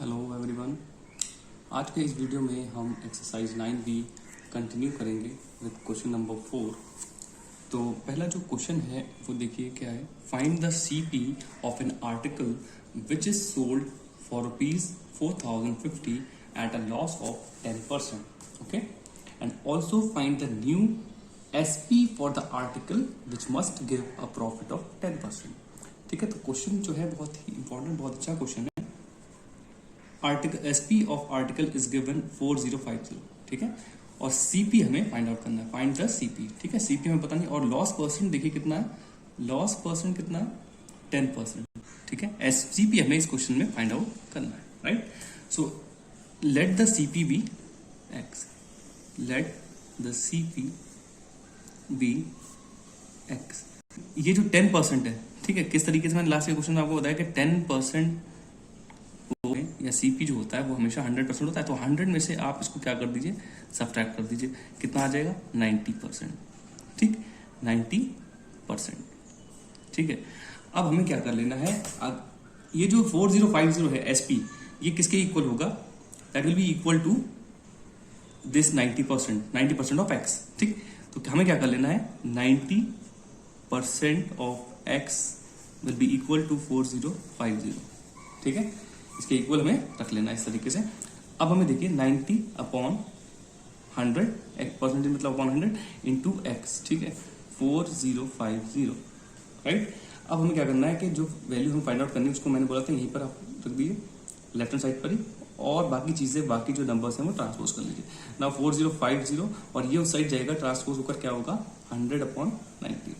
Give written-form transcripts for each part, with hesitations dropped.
Hello everyone. आज के इस वीडियो में हम एक्सरसाइज 9B कंटिन्यू करेंगे विद क्वेश्चन नंबर 4। तो पहला जो क्वेश्चन है वो देखिए क्या है। Find the CP of an article which is sold for ₹4050 at a loss of 10%। Okay, and also find the new SP for the article which must give a profit of 10%। ठीक है, तो question जो है बहुत ही important, बहुत अच्छा question है। Article SP of article is given 4050। ठीक है, और सीपी हमें फाइंड आउट करना है। Find the CP. ठीक है, सीपी हमें पता नहीं। और लॉस परसेंट देखिए कितना है, लॉस परसेंट कितना है 10%। ठीक है, एससीपी हमें इस क्वेश्चन में फाइंड आउट करना है। Right, so let the CP be x. Let the CP be x. ये जो 10% है, ठीक है, किस तरीके से मैंने लास्ट के क्वेश्चन में आपको बताया कि 10% या सीपी जो होता है वो हमेशा 100% होता है। तो 100 में से आप इसको क्या कर दीजिए, सब्ट्रैक्ट कर दीजिए। कितना आ जाएगा 90%। ठीक, 90%। ठीक है, अब हमें क्या कर लेना है, अब ये जो 4050 है एसपी, ये किसके इक्वल होगा, that will be equal to this 90% of x. ठीक, तो हमें क्या कर लेना है, 90% of x will be equal to 4050। ठीक है, इसके इक्वल हमें रख लेना है इस तरीके से। अब हमें देखिए 90/100, परसेंटेज मतलब अपॉन 100 इंटू एक्स। ठीक है, 4050। राइट, अब हमें क्या करना है कि जो वैल्यू हम फाइंड आउट करनी है उसको मैंने बोला था यहीं पर आप रख दीजिए लेफ्ट हैंड साइड पर ही, और बाकी चीजें, बाकी जो नंबर्स हैं वो ट्रांसपोज कर लीजिए ना। 4050 और ये उस साइड जाएगा, ट्रांसपोज होकर क्या होगा 100/90।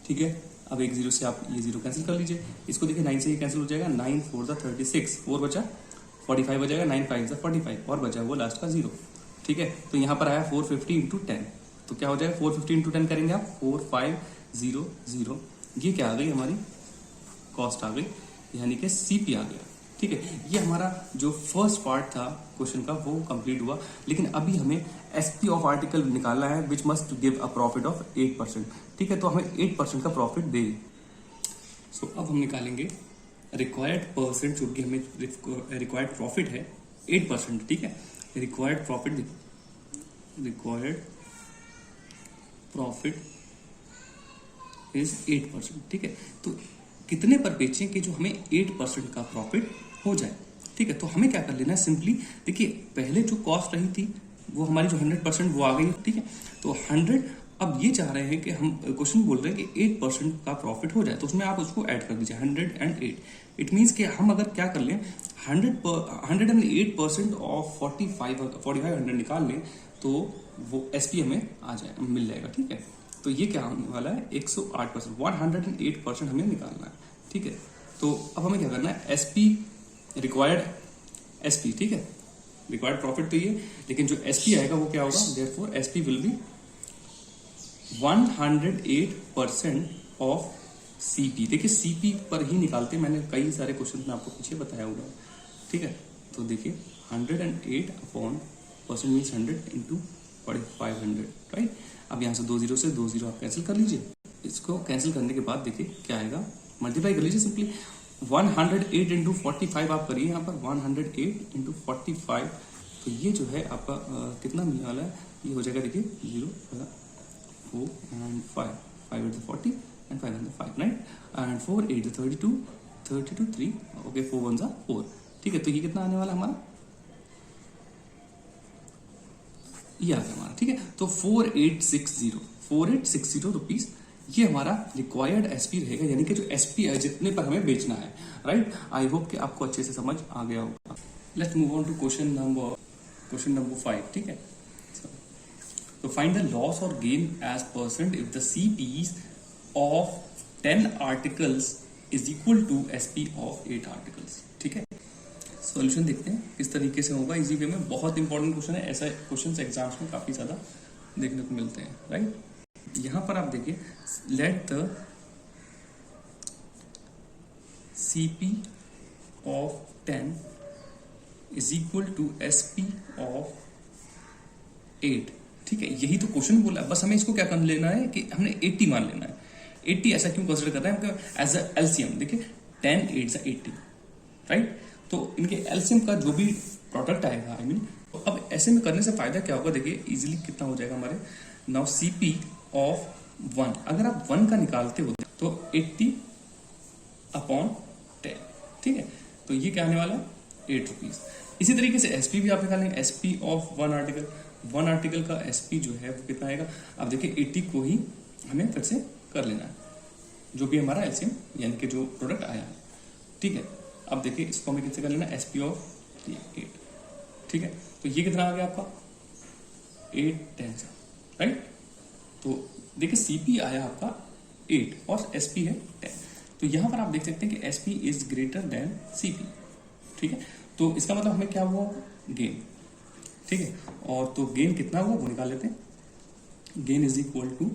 ठीक है, अब एक जीरो से आप ये जीरो कैंसिल कर लीजिए। इसको देखिए 9 से ये कैंसिल हो जाएगा, 9 4 36, 4 बचा 45 बचेगा, 9 5 45 और बचा वो लास्ट का जीरो। ठीक है, तो यहाँ पर आया 450 इंटू 10, तो क्या हो जाएगा 450 इंटू 10 करेंगे आप 4500। ये क्या आ गई हमारी कॉस्ट आ गई, यानी कि सीपी आ गया। ठीक है, ये हमारा जो फर्स्ट पार्ट था क्वेश्चन का वो कंप्लीट हुआ। लेकिन अभी हमें एसपी ऑफ आर्टिकल निकालना है which must give a profit of 8%। ठीक है, तो हमें 8% का प्रॉफिट दे। सो अब हम निकालेंगे रिक्वायर्ड परसेंट, जो कि हमें रिक्वायर्ड प्रॉफिट है 8%। ठीक है, रिक्वायर्ड प्रॉफिट इज 8%। ठीक है, तो कितने पर बेचें कि जो हमें 8% का प्रॉफिट हो जाए। ठीक है, तो हमें क्या कर लेना है, सिंपली देखिए पहले जो कॉस्ट रही थी वो हमारी जो 100% वो आ गई। ठीक है, तो 100, अब ये चाह रहे हैं कि हम क्वेश्चन बोल रहे हैं कि 8% का प्रॉफिट हो जाए, तो उसमें आप उसको ऐड कर दीजिए 108। इट मीन्स कि हम अगर क्या कर लें 108% ऑफ 4500 निकाल लें तो वो एसपी हमें आ जाए, मिल जाएगा। ठीक है, तो ये क्या होने वाला है 108%, 108% हमें निकालना है। ठीक है, तो अब हमें क्या करना है, एसपी रिक्वायर्ड एसपी। ठीक है, रिक्वायर्ड प्रॉफिट तो ये, लेकिन जो एसपी आएगा वो क्या होगा, therefore SP will be 108% of CP. देखिए सीपी पर ही निकालते, मैंने कई सारे क्वेश्चन में आपको पीछे बताया हुआ है। ठीक है, तो देखिए 108% मीन्स 100 इंटू 4500। राइट, अब यहाँ से 2 जीरो से 2 जीरो आप कैंसिल कर लीजिए। इसको कैंसिल करने के बाद देखिए क्या आएगा, मल्टीप्लाई कर लीजिए सिंपली। 108 इंटू 45 आप करिए यहाँ पर, 108 इंटू 45, तो ये जो है आपका कितना मिलने वाला है, ये हो जाएगा देखिए 0 4 and 5, 5 8 40 and 5 and 5, right, and 4 8 32, 32 3, okay 4 1 4। ठीक है, तो ये कितना आने वाला हमारा, ये आ गया हमारा। ठीक है, तो 4860 रुपीज ये हमारा रिक्वायर्ड एसपी रहेगा, यानी कि जो एसपी है जितने पर हमें बेचना है। राइट, आई होप कि आपको अच्छे से समझ आ गया होगा। Let's move on to question number 5। ठीक है, तो फाइंड द लॉस और gain as percent if the CPs of 10 articles is equal to SP of 8 articles. ठीक है, सॉल्यूशन देखते हैं किस तरीके से होगा, इजी वे में। बहुत इंपॉर्टेंट क्वेश्चन है, ऐसा क्वेश्चन एग्जाम्स में काफी ज्यादा देखने को मिलते हैं। राइट, यहां पर आप देखिए let the CP of 10 is equal to SP of 8। ठीक है, यही तो क्वेश्चन बोला है, बस हमें इसको क्या कर लेना है कि हमने 80 मान लेना है। 80 ऐसा क्यों कंसिडर कर रहे हैं एज अ एलसीएम। देखिए 10 8 80, राइट, तो इनके एलसीएम का जो भी प्रोडक्ट आएगा आई मीन, तो अब ऐसे में करने से फायदा क्या होगा, देखिए इजीली कितना हो जाएगा हमारे, नाउ सीपी ऑफ 1, अगर आप 1 का निकालते हो तो 80/10, ठीक है, तो ये क्या आने वाला है 8 रुपीज। इसी तरीके से एसपी भी आप निकालेंगे, एसपी ऑफ 1 आर्टिकल का एसपी जो है वो कितना आएगा, अब देखिए 80 को ही हमें फिर से कर लेना है, जो भी हमारा एलसीएम यानी कि जो प्रोडक्ट आया है, ठीक है। अब देखिए इसको हमें किससे कर लेना, एसपी ऑफ 8, ठीक है, तो ये कितना आ गया आपका 8 10, राइट। तो देखिए सीपी आया आपका 8 और एसपी है 10, तो यहां पर आप देख सकते हैं कि SP is greater than CP, ठीक है, तो इसका मतलब हमें क्या हुआ, गेन, ठीक है, और तो गेन कितना हुआ वो निकाल लेते हैं। Gain is equal to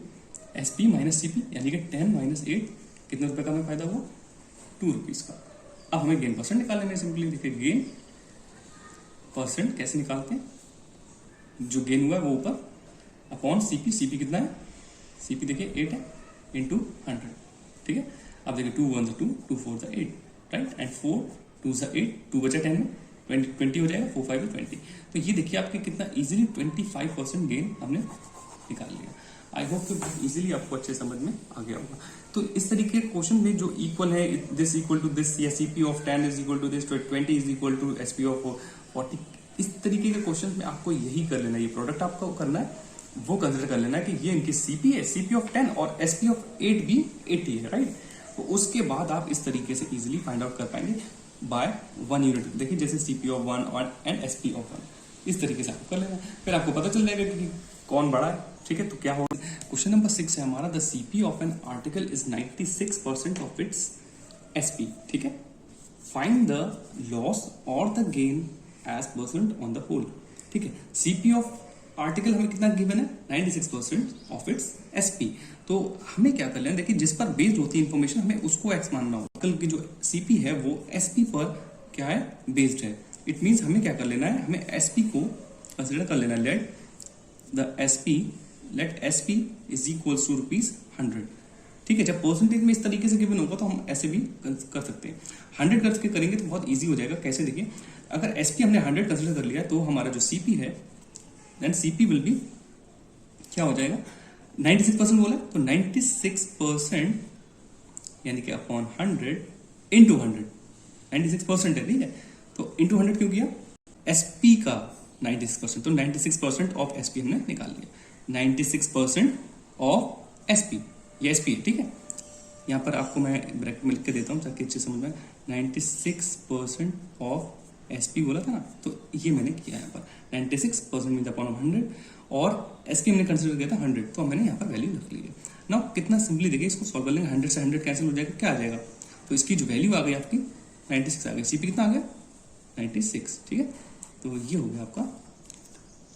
SP minus CP, यानी कि 10 माइनस 8 कितने रुपए का हमें फायदा हुआ, 2 रुपीज का। अब हमें गेन परसेंट निकाल लेना है सिंपली, देखिए गेन परसेंट कैसे निकालते हैं, जो गेन हुआ है वो ऊपर अपॉन सीपी, सीपी कितना है, सीपी देखिए 8 है इंटू 100, ठीक है। अब देखिए 2 1 2, 2 4 8, राइट, एंड 4 2 8, 2 बचा 10 में 20 हो जाएगा, 4 5 20, तो ये देखिए आपके कितना इजीली 25% गेन हमने निकाल लिया। आई होप कि इजीली आपको अच्छे समझ में आ गया होगा। तो इस तरीके के क्वेश्चन में जो इक्वल है, दिस इक्वल टू दिस, या CP of 10 is equal to दिस, 20 is equal to SP of 40, इस तरीके के क्वेश्चन में आपको यही कर लेना है, ये प्रोडक्ट आपको करना है, वो कंसिडर कर लेना है कि ये इनकी सीपी है, सीपी ऑफ 10 और एसपी ऑफ 8 भी 80 है, राइट। तो उसके बाद आप इस तरीके से इजीली फाइंड आउट कर पाएंगे बाय 1 यूनिट। देखिए जैसे सीपी ऑफ 1 और एंड एसपी ऑफ 1, इस तरीके से आपको कर लेना है, फिर आपको पता चल जाएगा कि कौन बड़ा है, ठीक है। तो क्या होगा, क्वेश्चन नंबर 6 है हमारा, the CP of an article is 96% of its SP, ठीक है, फाइंड द लॉस और the gain as percent on the whole, ठीक है। सीपी ऑफ आर्टिकल हमें कितना गिवन है, 96% ऑफ इट्स एसपी, तो हमें क्या कर लेना, देखिए जिस पर बेस्ड होती है इन्फॉर्मेशन हमें उसको एक्स मानना होगा। आर्टिकल की जो सीपी है वो एसपी पर क्या है, बेस्ड है। इट मीन्स हमें क्या कर लेना है, हमें एसपी को कंसिडर कर लेना है, let SP is equals to ₹100, ठीक है। जब परसेंटेज में इस तरीके से गिवन होगा तो हम ऐसे भी कर सकते हैं, 100 करके करेंगे तो बहुत इजी हो जाएगा। कैसे, देखिए अगर एसपी हमने 100 कंसिडर कर लिया तो हमारा जो सीपी है, देन सीपी विल बी क्या हो जाएगा, 96% बोला तो 96% यानी कि अपॉन 100 इंटू 100, 96% है, ठीक है, तो इंटू 100 क्यों किया, एसपी का 96%, तो 96% ऑफ एसपी हमने निकाल लिया, 96% ऑफ एसपी, ये एसपी है, ठीक है। यहां पर आपको मैं ब्रैकेट में लिख के देता हूं ताकि अच्छे समझ में, 96% ऑफ एसपी बोला था ना, तो ये मैंने किया यहाँ पर 96% मीन अपॉन 100, और एसपी हमने कंसिडर किया था 100, तो मैंने यहाँ पर वैल्यू रख ली है। नाउ कितना सिंपली देखिए, इसको सॉल्व कर लेंगे, 100 से 100 कैंसिल हो जाएगा, क्या आ जाएगा, तो इसकी जो वैल्यू आ गई आपकी 96 आ गई, सीपी कितना आ गया 96, ठीक है, तो ये हो गया आपका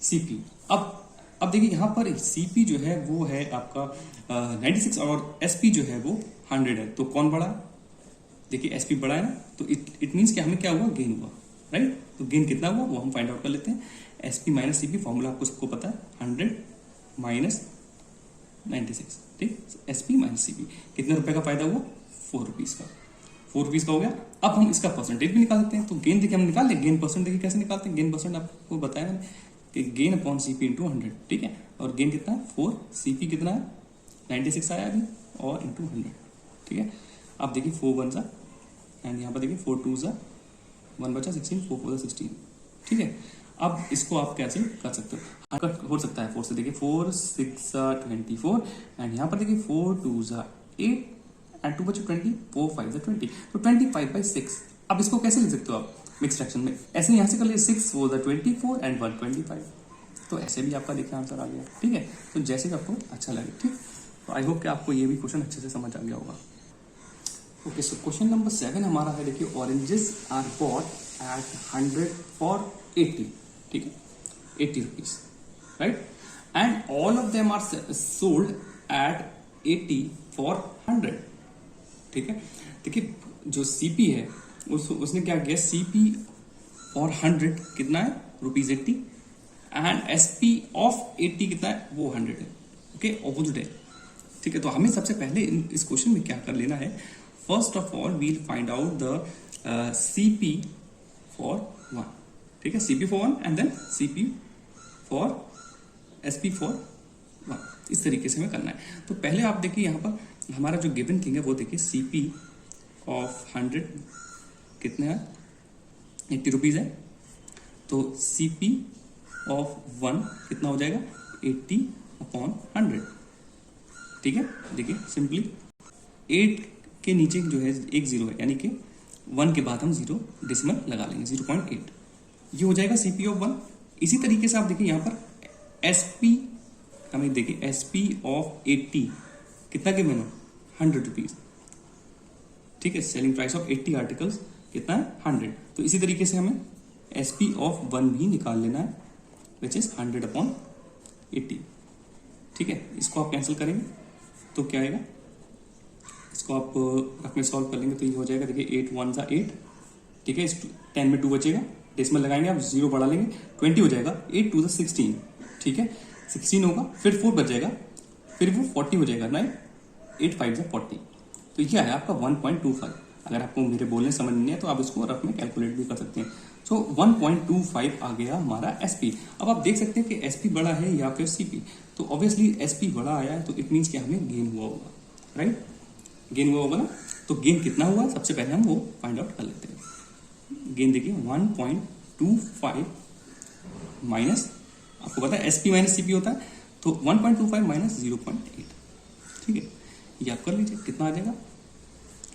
सीपी। अब देखिए यहाँ पर सीपी जो है वो है आपका 96 और एसपी जो है वो 100 है, तो कौन बड़ा, देखिए एसपी बड़ा है ना, तो इट मीन्स कि हमें क्या हुआ, गेन हुआ, राइट। तो गेन कितना हुआ वो हम फाइंड आउट कर लेते हैं, एसपी माइनस सीपी, फॉर्मूला आपको सबको पता है, 100 माइनस 96, ठीक, एसपी माइनस सीपी, कितने रुपए का फायदा हुआ, 4 रुपीज का, 4 रुपीज का हो गया। अब हम इसका परसेंटेज भी निकाल सकते हैं, तो गेन देखिए हम निकाल लें, गेन परसेंट देखिए कैसे निकालते हैं, गेन परसेंट आपको बताया मैंने कि गेन अपॉन सीपी इंटू 100, ठीक है, और गेन कितना है 4, सीपी कितना है 96 आया अभी, और इंटू 100, ठीक है। अब देखिए 4 1 सा, एंड यहाँ पर देखिए 4 2 सा, 1 बचा 16, 4 4 16, ठीक है। अब इसको आप कैसे कर सकते हो, कट हो सकता है 4 से, देखिए 4 6 24, एंड यहाँ पर देखिए 4 2 8, एंड 2 बचे 20, 4 5 20, तो 25/6। अब इसको कैसे लिख सकते हो आप मिक्स फ्रैक्शन में, ऐसे यहाँ से कर लिए, 6 4 24 एंड 1 25, तो ऐसे भी आपका देखिए आंसर आ गया, ठीक है। तो जैसे भी आपको अच्छा लगे, ठीक, तो आई होप कि आपको ये भी क्वेश्चन अच्छे से समझ आ गया होगा। ओके, सो क्वेश्चन नंबर 7 हमारा है, देखिए oranges are bought at 100 for 80, ठीक है, 80 rupees, right, and all of them are sold at 80 for 100, ठीक है। देखिए जो सीपी है उसने क्या किया, सीपी और 100 कितना है, ₹80, एंड एसपी ऑफ 80 कितना है, वो 100 है, ओके, ऑपोजिट है, ठीक है। तो हमें सबसे पहले इस क्वेश्चन में क्या कर लेना है, first of all we'll find out the CP for 1, ठीक है, CP for 1 and then CP for SP for 1, इस तरीके से हमें करना है। तो पहले आप देखिए यहाँ पर हमारा जो गिवन थिंग है वो देखिए CP ऑफ 100 कितने है, 80 रुपीज है, तो CP ऑफ 1 कितना हो जाएगा, 80/100, ठीक है। देखिए सिंपली 8 के नीचे जो है एक जीरो है, यानी कि 1 के बाद हम जीरो डेसिमल लगा लेंगे, 0.8, ये हो जाएगा CP ऑफ 1। इसी तरीके से आप देखिए यहाँ पर SP, हमें देखिए SP ऑफ 80 कितना गिवन है, 100 रुपीज, ठीक है। सेलिंग प्राइस ऑफ 80 आर्टिकल्स कितना है, 100। तो इसी तरीके से हमें SP ऑफ 1 भी निकाल लेना है, विच इज 100/80, ठीक है। इसको आप कैंसिल करेंगे तो क्या आएगा, इसको आप रफ में सॉल्व कर लेंगे तो ये हो जाएगा, देखिए 8 1 सा 8, ठीक है, इस 10 में 2 बचेगा, डेसिमल लगाएंगे आप, 0 बढ़ा लेंगे, 20 हो जाएगा, 8 2 सा 16, ठीक है, 16 होगा, फिर 4 बच जाएगा, फिर वो 40 हो जाएगा, राइट, 8 5 सा 40, तो ये है आपका 1.25। अगर आपको मेरे बोलने समझ नहीं है तो आप इसको रफ में कैलकुलेट भी कर सकते हैं। सो 1.25 आ गया हमारा SP। अब आप देख सकते हैं कि SP बड़ा है या फिर CP, तो ऑब्वियसली SP बड़ा आया है तो इट मीन्स कि हमें गेन हुआ होगा, राइट, गेन हुआ होगा ना। तो गेन कितना हुआ, सबसे पहले हम वो फाइंड आउट कर लेते हैं। गेन देखिए 1.25 माइनस, आपको पता है SP माइनस CP होता है, तो 1.25 माइनस 0.8, ठीक है, ये आप कर लीजिए, कितना आ जाएगा।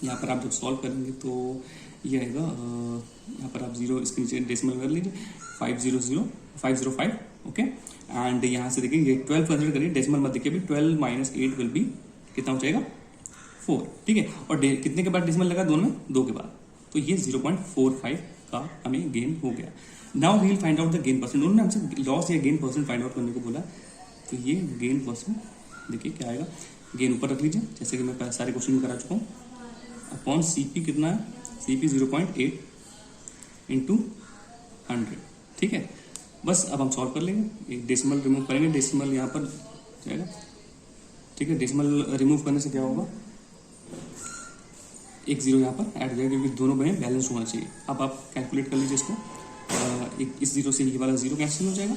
यहाँ पर आप जब सॉल्व करेंगे तो ये आएगा, यहाँ पर आप 0 इसके नीचे डेसिमल कर लीजिए, 505, ओके। एंड यहाँ से देखिए ये 12 कंसिडर करिए, डेसिमल मत देखिए, 12 माइनस 8 विल बी कितना हो जाएगा, 4, ठीक है। और कितने के बाद डेसिमल लगा, दोनों में 2 के बाद, तो ये 0.45 का हमें गेन हो गया। Now we will find out the gain percent. उन्होंने हमसे लॉस या गेन परसेंट फाइंड आउट करने को बोला, तो ये गेन परसेंट देखिए क्या आएगा, गेन ऊपर रख लीजिए, जैसे कि मैं सारे क्वेश्चन में करा चुका हूँ, अपॉन CP कितना है, CP 0.8 इंटू 100, ठीक है। बस अब हम सॉल्व कर लेंगे, एक डेसिमल रिमूव करेंगे, डेसिमल यहाँ पर जाएगा, ठीक है। डेसिमल रिमूव करने से क्या होगा, एक 0 यहाँ पर ऐड हो जाएगा, क्योंकि दोनों में बैलेंस होना चाहिए। अब आप कैलकुलेट कर लीजिए इसको, एक इस 0 से ये वाला 0 कैंसिल हो जाएगा,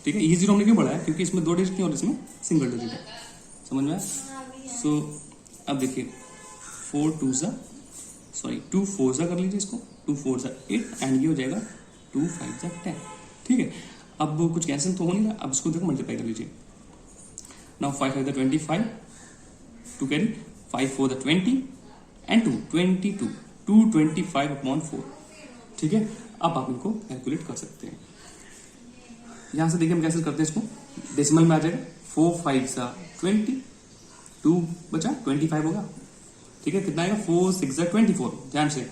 ठीक है। ये 0 हमने क्यों बढ़ाया, क्योंकि इसमें 2 डिजिट की और इसमें सिंगल डिजिट है, समझ में आया। सो अब देखिए 2 4 कर लीजिए इसको, 2 4 8 एंड ये हो जाएगा 2 5 10, ठीक है। अब कुछ कैंसिल तो हो नहीं रहा, अब इसको देखो मल्टीप्लाई कर लीजिए। नाउ 5 5 25 टू कैरी, 5 4 20 एंड 22 225/4, ठीक है। अब आप इनको कैलकुलेट कर सकते हैं। यहां से देखिए हम कैंसिल करते हैं इसको, डेसिमल में आ जाएगा, 4 5 सा 20, 2 बचा 25 होगा, ठीक है। कितना आएगा, 4 6 24, ध्यान से,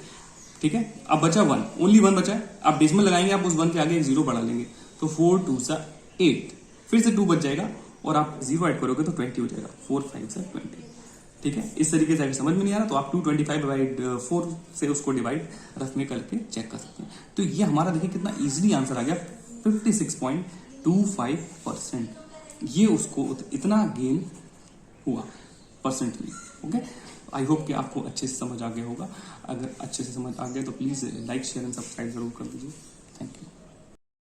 ठीक है। अब बचा 1, ओनली 1 बचा है, आप डेसिमल लगाएंगे, आप उस 1 के आगे एक 0 बढ़ा लेंगे, तो 4 2 सा 8, फिर से 2 बच जाएगा और आप 0 ऐड करोगे तो 20 हो जाएगा, 4 5 सा 20, ठीक है। इस तरीके से अगर समझ में नहीं आ रहा तो आप 225/4 से उसको डिवाइड रफ में करके चेक कर सकते हैं। तो ये हमारा देखिए कितना इजीली आंसर आ गया, 56.25%, ये उसको इतना गेन हुआ परसेंटली, ओके। आई होप कि आपको अच्छे से समझ आ गया होगा। अगर अच्छे से समझ आ गया तो please like share and subscribe जरूर कर दीजिए। Thank you.